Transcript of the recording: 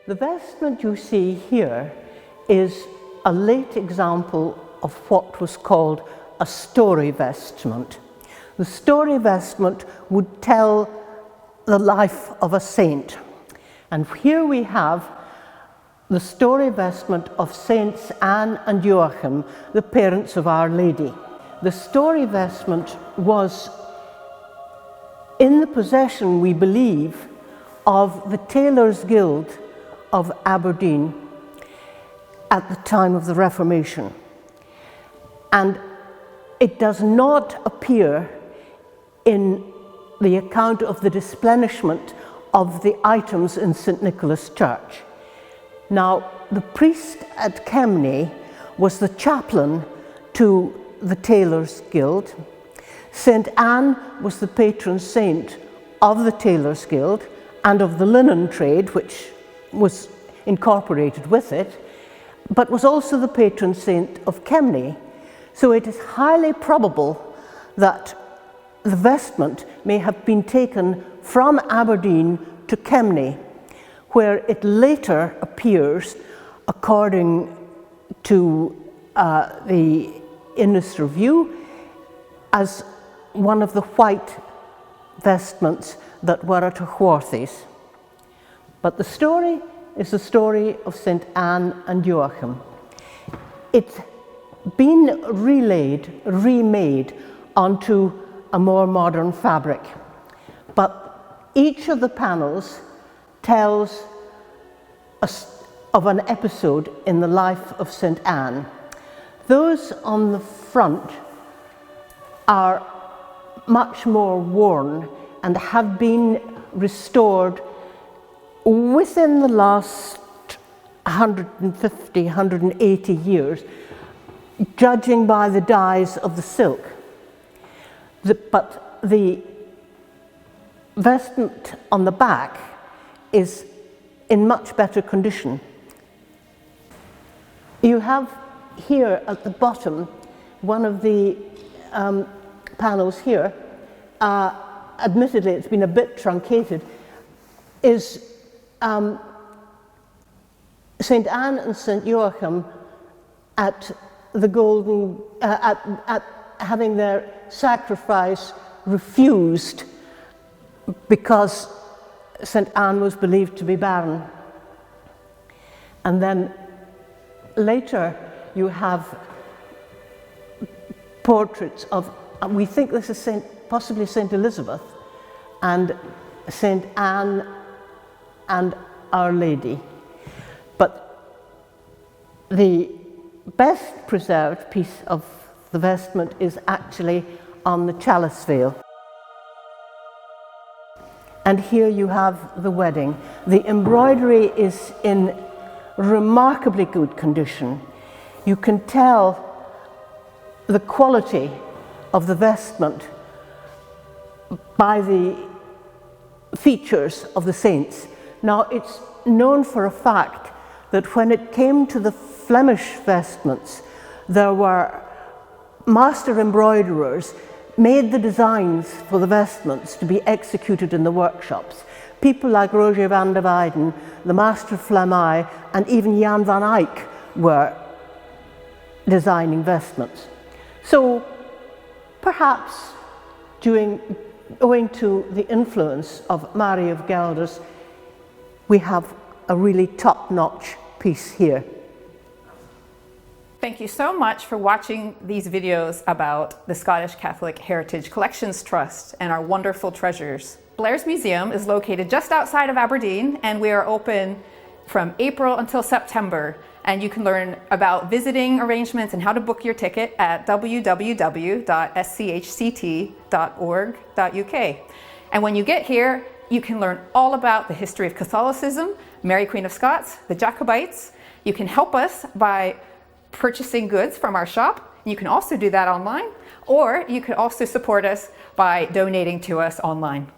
The vestment you see here is a late example of what was called a story vestment. The story vestment would tell the life of a saint. And here we have the story vestment of Saints Anne and Joachim, the parents of Our Lady. The story vestment was in the possession, we believe, of the Tailors' Guild of Aberdeen at the time of the Reformation. And it does not appear in the account of the displenishment of the items in St Nicholas Church. Now, the priest at Kemney was the chaplain to the Tailors' Guild. St Anne was the patron saint of the Tailors' Guild and of the linen trade, which was incorporated with it, but was also the patron saint of Kemney. So it is highly probable that the vestment may have been taken from Aberdeen to Kemney, where it later appears, according to the Innis Review, as one of the white vestments that were at Haworthy's. But the story is the story of St Anne and Joachim. It's been remade onto a more modern fabric. But each of the panels tells of an episode in the life of St Anne. Those on the front are much more worn and have been restored within the last 150, 180 years, judging by the dyes of the silk. But the vestment on the back is in much better condition. You have here at the bottom, one of the panels here, admittedly it's been a bit truncated, is St Anne and St Joachim at the golden, at having their sacrifice refused because St Anne was believed to be barren. And then later you have portraits of, we think this is possibly St Elizabeth and St Anne and Our Lady. But the best preserved piece of the vestment is actually on the chalice veil. And here you have the wedding. The embroidery is in remarkably good condition. You can tell the quality of the vestment by the features of the saints. Now, it's known for a fact that when it came to the Flemish vestments, there were master embroiderers made the designs for the vestments to be executed in the workshops. People like Roger van der Weyden, the master Flamey, and even Jan van Eyck were designing vestments. So perhaps owing to the influence of Mary of Gelders, we have a really top-notch piece here. Thank you so much for watching these videos about the Scottish Catholic Heritage Collections Trust and our wonderful treasures. Blair's Museum is located just outside of Aberdeen, and we are open from April until September. And you can learn about visiting arrangements and how to book your ticket at www.schct.org.uk. And when you get here, you can learn all about the history of Catholicism, Mary Queen of Scots, the Jacobites. You can help us by purchasing goods from our shop. You can also do that online, or you could also support us by donating to us online.